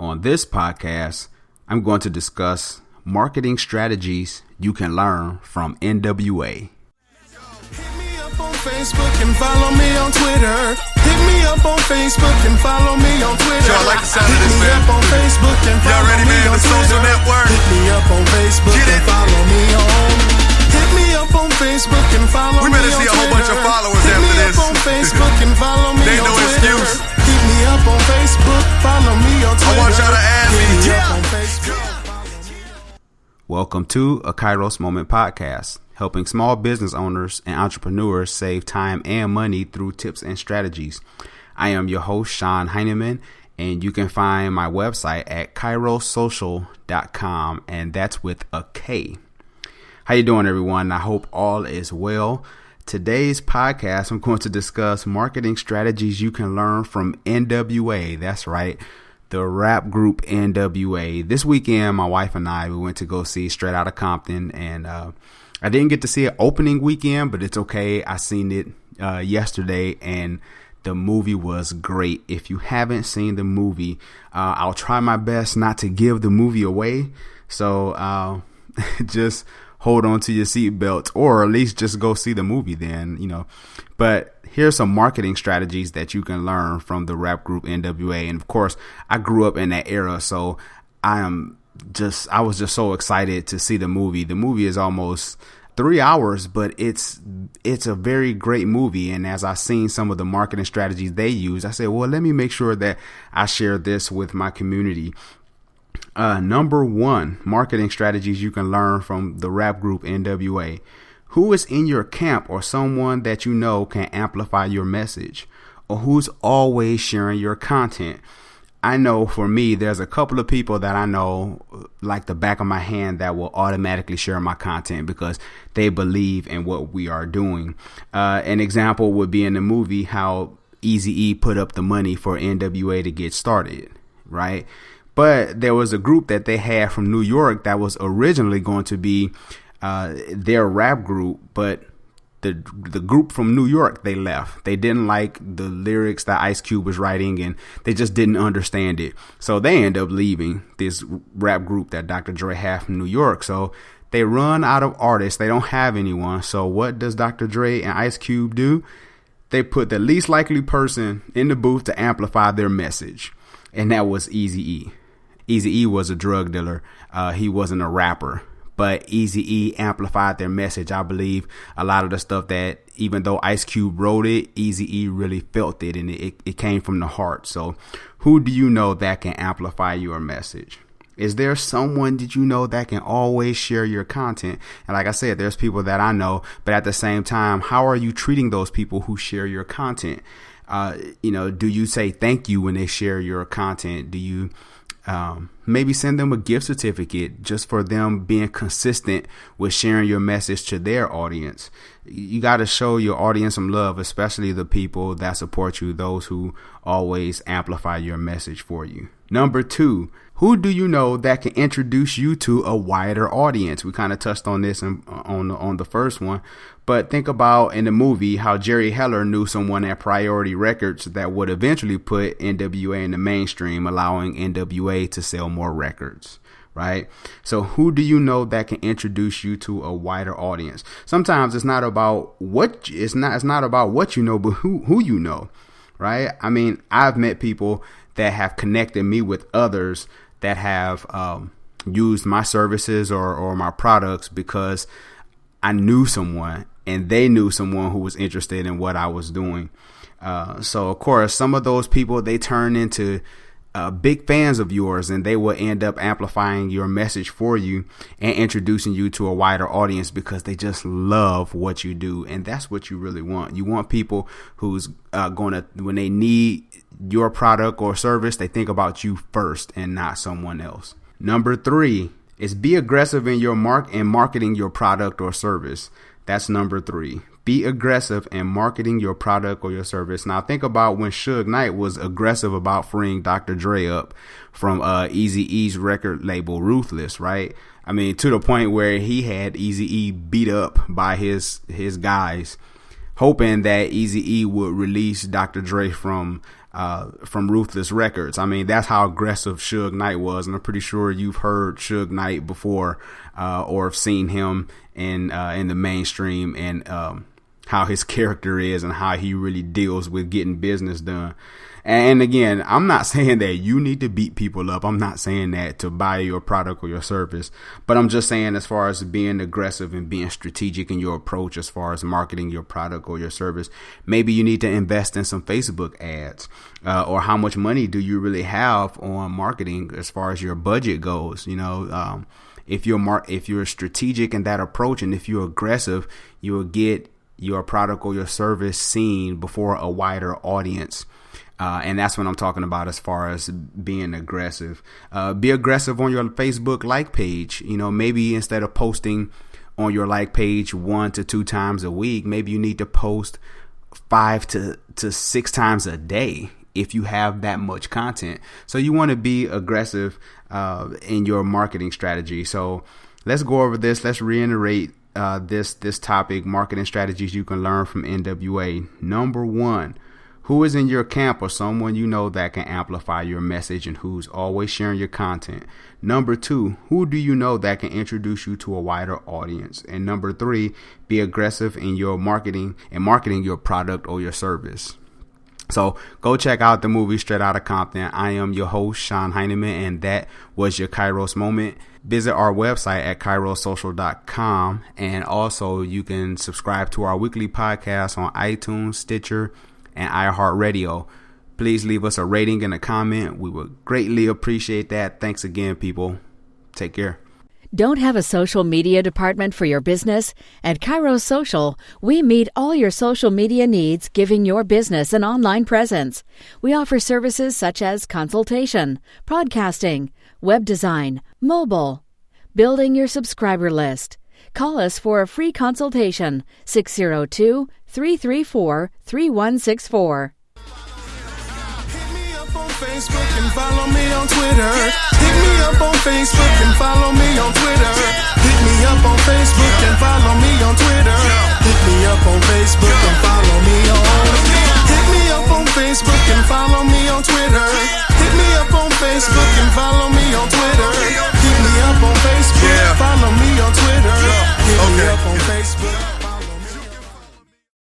On this podcast, I'm going to discuss marketing strategies you can learn from NWA. Hit me up on Facebook and follow me on Twitter. Hit me up on Facebook and follow me on Twitter. Y'all like the sound of this, man? Hit me up on Facebook and follow Y'all ready, me man? on The Twitter. social network. Hit me up on Facebook Get and it. follow me on. Hit me up on Facebook and follow We me on better see a whole bunch of Twitter. followers Hit after me this. up on Facebook and follow me Ain't on no Twitter. excuse. Hit me up on Facebook, follow me on Twitter. I want y'all to add me. Hit me Yeah. up on Facebook. Welcome to a Kairos Moment podcast, helping small business owners and entrepreneurs save time and money through tips and strategies. I am your host, Sean Heineman, and you can find my website at kairosocial.com, and that's with a K. How you doing, everyone? I hope all is well. Today's podcast, I'm going to discuss marketing strategies you can learn from NWA. That's right, the rap group NWA. This weekend, my wife and I, we went to go see Straight Outta Compton, and I didn't get to see it opening weekend, but it's okay. I seen it yesterday, and the movie was great. If you haven't seen the movie, I'll try my best not to give the movie away. So just hold on to your seatbelts, or at least just go see the movie then, But here's some marketing strategies that you can learn from the rap group NWA. And of course, I grew up in that era, so I was just so excited to see the movie. The movie is almost 3 hours, but it's a very great movie. And as I've seen some of the marketing strategies they use, I said, well, let me make sure that I share this with my community. Number one, marketing strategies you can learn from the rap group NWA. Who is in your camp or someone that you know can amplify your message, or who's always sharing your content? I know for me, there's a couple of people that I know like the back of my hand that will automatically share my content because they believe in what we are doing. An example would be in the movie how Eazy-E put up the money for NWA to get started, right? But there was a group that they had from New York that was originally going to be their rap group, but the group from New York, they left. They didn't like the lyrics that Ice Cube was writing, and they just didn't understand it. So they end up leaving this rap group that Dr. Dre had from New York. So they run out of artists. They don't have anyone. So what does Dr. Dre and Ice Cube do? They put the least likely person in the booth to amplify their message, and that was Eazy-E. Eazy-E was a drug dealer. He wasn't a rapper, but Eazy-E amplified their message. I believe a lot of the stuff that, even though Ice Cube wrote it, Eazy-E really felt it, and it came from the heart. So who do you know that can amplify your message? Is there someone that you know that can always share your content? And like I said, there's people that I know, but at the same time, how are you treating those people who share your content? Do you say thank you when they share your content? Do you maybe send them a gift certificate just for them being consistent with sharing your message to their audience? You got to show your audience some love, especially the people that support you, those who always amplify your message for you. Number two, who do you know that can introduce you to a wider audience? We kind of touched on this on the first one, but think about in the movie how Jerry Heller knew someone at Priority Records that would eventually put NWA in the mainstream, allowing NWA to sell more records, right? So who do you know that can introduce you to a wider audience? Sometimes it's not about what you know, but who you know, right? I mean, I've met people that have connected me with others that have used my services or my products because I knew someone and they knew someone who was interested in what I was doing. So, of course, some of those people, they turn into big fans of yours, and they will end up amplifying your message for you and introducing you to a wider audience because they just love what you do. And that's what you really want. You want people who's going to, when they need your product or service, they think about you first and not someone else. Number three is be aggressive in your marketing your product or service. That's number three. Be aggressive in marketing your product or your service. Now think about when Suge Knight was aggressive about freeing Dr. Dre up from Eazy-E's record label Ruthless, right? I mean, to the point where he had Eazy-E beat up by his guys, hoping that Eazy-E would release Dr. Dre from from Ruthless Records. I mean, that's how aggressive Suge Knight was, and I'm pretty sure you've heard Suge Knight before, or have seen him in the mainstream, and how his character is and how he really deals with getting business done. And again, I'm not saying that you need to beat people up. I'm not saying that to buy your product or your service, but I'm just saying as far as being aggressive and being strategic in your approach as far as marketing your product or your service, maybe you need to invest in some Facebook ads, or how much money do you really have on marketing as far as your budget goes? If you're strategic in that approach, and if you're aggressive, you will get your product or your service seen before a wider audience. And that's what I'm talking about as far as being aggressive. Be aggressive on your Facebook like page. Maybe instead of posting on your like page 1 to 2 times a week, maybe you need to post 5 to 6 times a day if you have that much content. So you want to be aggressive in your marketing strategy. So let's go over this. Let's reiterate this topic: marketing strategies you can learn from NWA. Number 1. Who is in your camp or someone you know that can amplify your message and who's always sharing your content? Number 2, who do you know that can introduce you to a wider audience? And number 3, be aggressive in your marketing your product or your service. So go check out the movie Straight Outta Compton. I am your host, Sean Heineman, and that was your Kairos moment. Visit our website at kairosocial.com, and also you can subscribe to our weekly podcast on iTunes, Stitcher, and iHeartRadio. Please leave us a rating and a comment. We would greatly appreciate that. Thanks again, people. Take care. Don't have a social media department for your business? At Kairos Social, we meet all your social media needs, giving your business an online presence. We offer services such as consultation, podcasting, web design, mobile, building your subscriber list. Call us for a free consultation, 602-334-3164. Hit me up on Facebook and follow me on Twitter. Hit me up on Facebook and follow me on Twitter. Hit me up on Facebook and follow me on Twitter. Hit me up on Facebook and follow me on. Hit me up on Facebook and follow me on Twitter. Hit me up on Facebook and follow me on Twitter. Hit me up on Facebook, follow me on Twitter. Hit me up on Facebook.